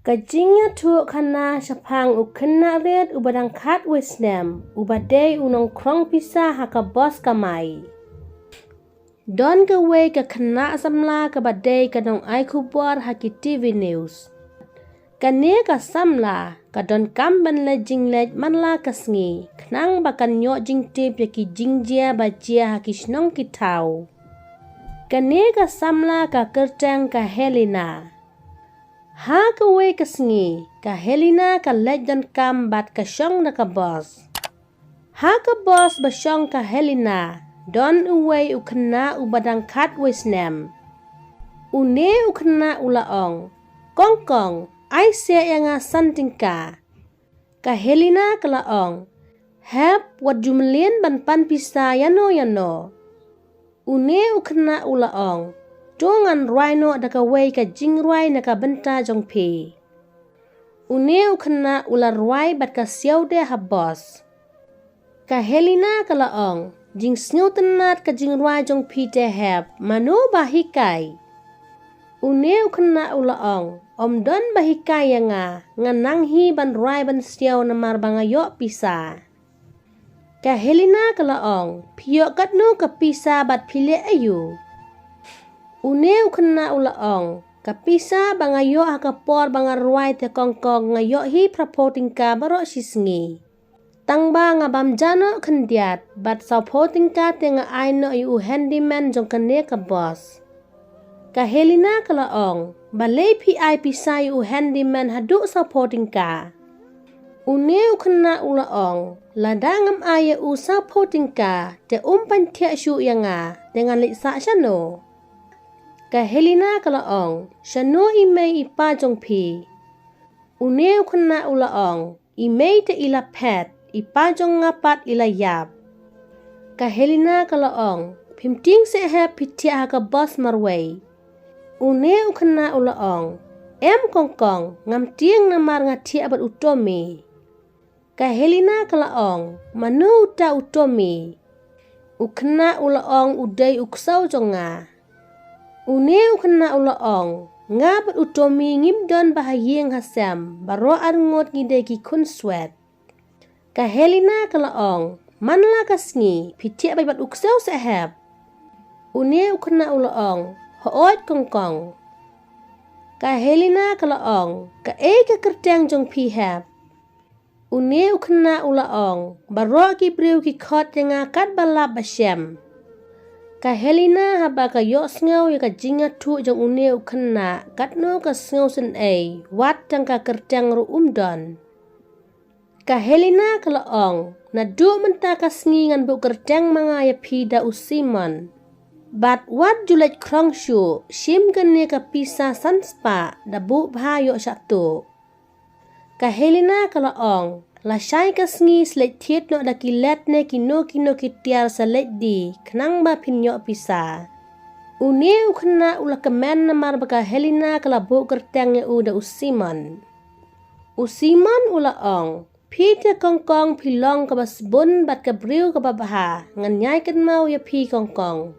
Kajingnya tu kana syapang ukena red ubadang kat wisdom ubadai unong krong pisa haka bos kamai. Don gawe ke kena samla ke badai kanong ai kubuar haki TV News. Kane ka samla ka don kamban le jinglej manla kasngi knang bakan nyok jing tip yaki jingjia bajia haki snong kitau. Kane ka samla ka kertang ka Helena. Ha gawe kasngi ka Helena ka lej don kam bat ka syong na ka bos. Ha ka bos ba syong ka Helena. Don uway ukena ubadang kat wisnem. Une ukena ulaong. Kongkong, ay siya nga santingka. Ka Helena kalaong. Hep wat jumlien ban pan pisa yano. Une ukena ulaong. Dongan rhino dakaway ka jingruay na kabenta jong pi. Une ukena ularway bat ka siyaw de habos. Ka Helena kalaong. Jing snow tenat ka jing ruai jong pite hep mano bahikai. Une ukena ulaong om don bahikai nga ngananghi ban ruai ban siaw na marbangayok pisa. Ka Helena kalaong piyok katno ka pisa bat pile ayu. Une ukena ulaong ka pisa bangayok hakapor bangaruai te kongkong ngayok hi prapoting ka barok sisngi. Tangba nga bamjano kendiat bat saupo tingkat nga aino yu handyman jong kene ka boss. Ka Helena kalaong balay PI pisa yu handyman haduk saupo tingka. Une ukena ulaong ladangam aya u saupo tingka te umpan tiak syu yanga dengan liksa syano. Ka Helena kalaong syano imei ipa jong pi. Une ukena ulaong imei te ila pet. Ipajong ngapat ilayap. Ka Helena kalaong pimting sehep pitia haka bos marway. Une ukena ulaong kongkong ngam tiang namar ngati abat utomi. Ka Helena kalaong manu uta utomi. Ukena ulaong udai uksau jonga. Une ukena ulaong ngabat utomi ngimdon bahayeng hasem baro arngot ngide ki kun swet. Ka Helena kalaong manla kasngi pitiak baybat uksau sehep. Une ukena ulaong hoot kongkong. Ka Helena kalaong ka ka kertang jong pihep. Une ukena ulaong barok ki priu ki khot yang akat balap basyem. Ka Helena haba ka yok sngau ya ka jinga tu jong une ukena katno ka sngau sen wat jang ka kertang ru umdon. Ka Helena kalaong na du menta kasngi ngan bu kertang mangaya pida usimon. Bat wat julet krong syu sim kene ka pisa sanspa da bu bhayo syatu. Ka Helena kalaong la syai kasngi slet tiet no da kilet ne kino kitiar salet di knang ba pinyo pisa. Une ukena ula kemen namar baka Helena kala bu kertang ya u da usimon. Usimon ulaong Pita kongkong pilong ka basbun bat ka briu ka babaha ngan nyai kan mau ya pi kongkong.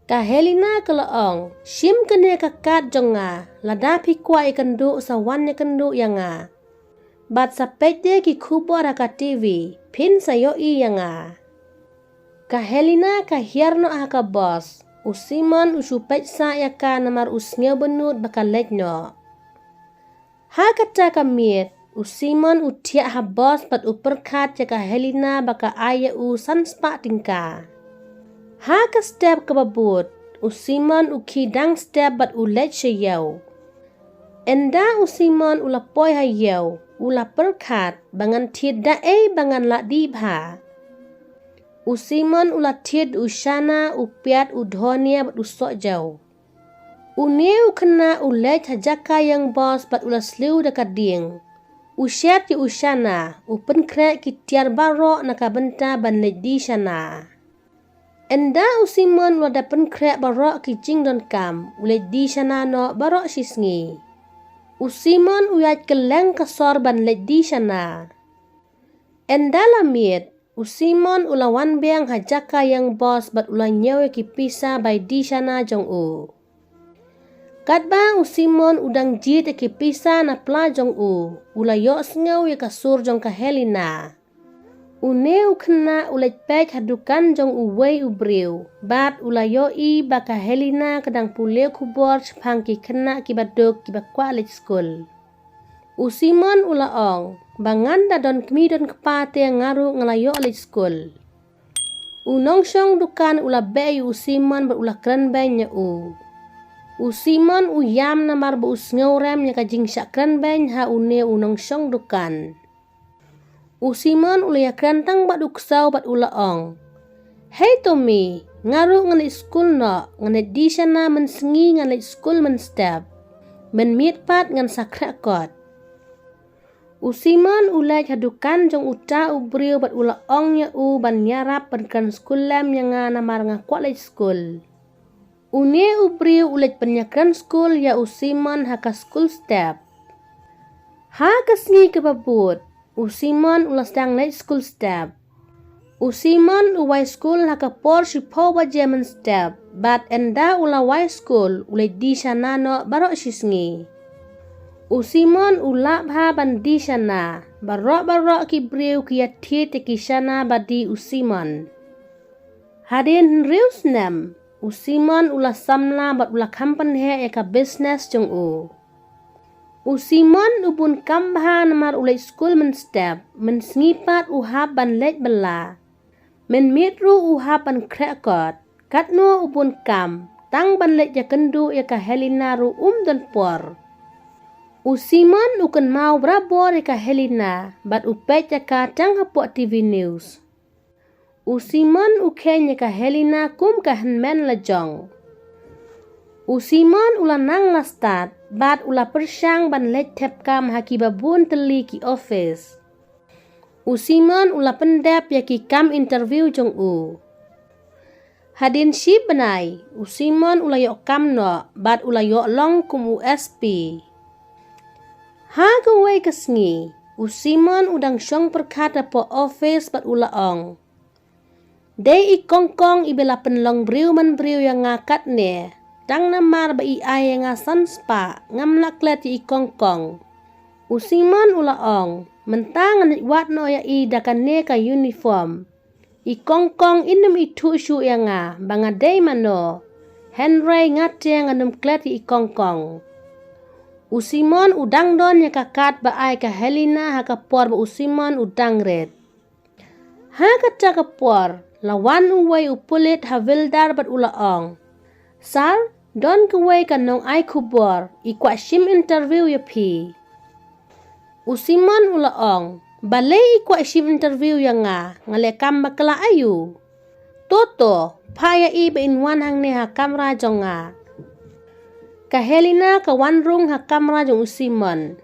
Ka Helena kalaong sim kene ka kat jonga lada pi kwa ikan du sa wan ikan du yanga. Bat sa pete ki kubor ka TV pin sa yo i yanga. Ka Helena ka hierno ka bos usimon usupet sa ya ka namar usngeu benut baka lejno. Ha kata kamiet usimon utiak habos pat uperkat jaka Helena baka aya u sanspa tingka. Ha ka step ke babut, usimon ukidang step bat ulet syayau. Enda usimon ulapoy hayau, ula perkat bangan tidak bangan lak dibha. Usimon ula tid ushana upiat udhonia bat usok jau. Uneu kena ulet hajaka yang bos bat ula sliu dekat ding. Usyat ki ushana, upen krek ki tiar barok nakabenta ban ledi shana. Enda usimon wada pen krek barok ki jing don kam, uledi shana no barok sisngi. Usimon uyat keleng kasor ban ledi shana. Enda lamit, usimon ulawan beang hajaka yang bos bat ulanyawe ki pisa by di shana jong u. Kat ba u Simon udang jit ya ki pisa na pla jong ula yo sngau ya kasur jong ka Helena. Une u kena ulej pej hadukan jong uwei ubriu, bat ula yo I baka Helena kadang puleu kubor chpang ki kena ki baduk ki bakwa lej skul. U Simon ula ong, bangan da don kmi don kepate ngaru ngelayo lej skul. U Nong syong dukan ula bei u Simon ber ula keren benya u. U Simon u yam namar bu usngau rem nya ka jing syak keren beny ha une u Nong syong dukan. U Simon ula ya kerantang bat uksau bat ula ong. Hey Tommy, ngaru nganit skul no, nganit di Shana mensengi nganit skul men step. Men miet pat ngan sakra kot. U Simon ulaj hadukan jong uta ubriu bat ula ong nya u ban nyarap penkan skul lem yang namar ngakwa lej skul. Une ubriu ulaj penyakran skul ya u Simon haka skul step. Ha kasngi kebabut. U Simon ula sedang lej skul step. U Simon uwai skul haka por shipo wajemen step. Bat enda ula wai skul ulaj di Shana no barok shisngi. U Simon ula bha ban di Shana. Barok ki briu ki yatit ki Shana badi u Simon. Hadin Hynrei nem. U Simon ula samla bat ula kampan he eka business jong u. U Simon ubun kambha namar ulai skul men step, men sengipat uhap ban lej bela. Men mitru uhap ban krekot, katno ubun kam, tang ban lej ya kendu ya ka Helena ru dan por. U Simon uken mau brabor ya ka Helena, bat upet ya ka tang hapok TV News. U Simon uken ya ka Helena kum ka henmen lejong. U Simon ula nang lastat, bat ula persyang ban lej tep kam haki babun teli ki office. U Simon ula pendap ya ki kam interview jong u. Hadin si benai, u Simon ula yok kam no, bat ula yok long kum USP. Ha kawai kesngi, u Simon udang syong perkata po office bat ula ong. Dei I kongkong ibela penlong briu man briu yang ngakat ne. Tang namar ba I nga sanspa ngam laklet I kongkong. U Simon ula ong, mentang nganit wat no ya I dakan ne ka uniform. I kongkong inum I tushu ya nga, banga dei mano. Hynrei ngate nganum klet I kongkong. U Simon udang don ya kakat ba ai ka Helena haka por ba u Simon udang red. Ha kata ka por, lawan uway upulit havildar bat ula ong. Sar, don kaway ka nong ay kubor, ikwa sim interview ya pi. U Simon ula ong, balay ikwa sim interview ya nga, ngalekam bakala ayu. Toto, paya I ba inwan hang ne ha kamera jong nga. Ka Helena ka wanrung ha kamera jong u Simon.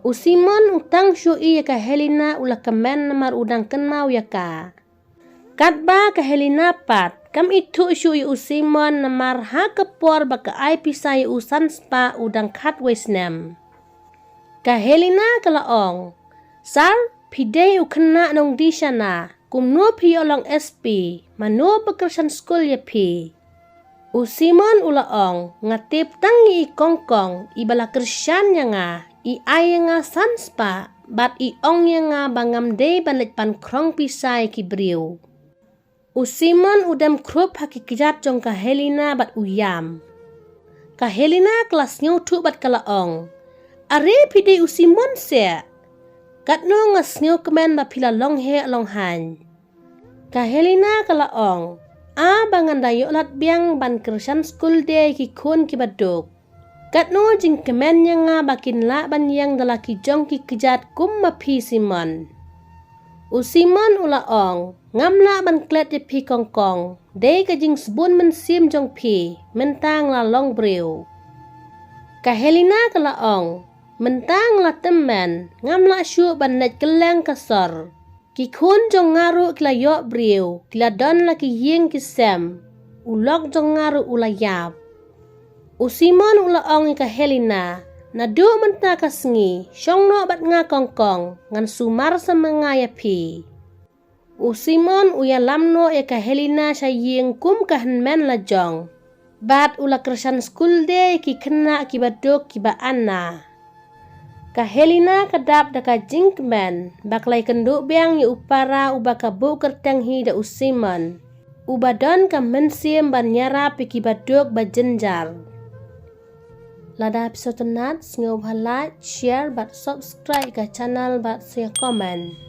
U Simon utang syui ya ka Helena ula kemen namar udang kenau ya ka. Katba ka Helena pat, kam itu syui u Simon namar ha kepor baka ai pisai u sanspa udang kat wesnem. Ka Helena kalaong, sar pidei u kena nong di Shana, kumno pi olong SP, mano bekersan skul ya pi. U Simon ulaong, ngatip tangi I kongkong, ibala kersan ya nga, I ay nga sanspa, bat I ong ya nga bangam dei banlet pan krong pisai ki briu. U Simon udam krup haki kijat jong ka Helena bat uyam. Ka Helena kelas nyutu bat kalaong. Are pide u Simon se. Katno ngas nyu kemen ba pila long he long han. Ka Helena kalaong. A bangan dayo lat biang ban kersan skul de ki kun ki baduk. Katno jing kemen nya nga bakin la ban yang dalaki jong ki kijat kum ma pi Simon. U Simon ulaong. Ngamla ban klet di pi kongkong, dei ka jing sebun men sim jong pi, mentang la long briu. Ka Helena ka laong, mentang la temen, ngamla syu ban net keleng kasor. Ki kun jong ngaru kila yok briu, kila don la ki ying ki sem, ulok jong ngaru ulayap. U Simon ulaong ka Helena, nadu menta ka sengi, syong no bat nga kongkong, ngan sumar sa mga ya pi. U Simon uya lamno ya ka Helena sa ying kum ka henmen la jong. Bat ula kersan skul de ki kena ki badok ki ba anna. Ka Helena kadap da ka jinkman, baklay kenduk biang yu upara uba ka bu kertang hi da usiman. Uba don ka mensiem ban nyara piki badok ba jenjar. Lada episode tenat, singaw like, share, bat subscribe ka channel bat share komen.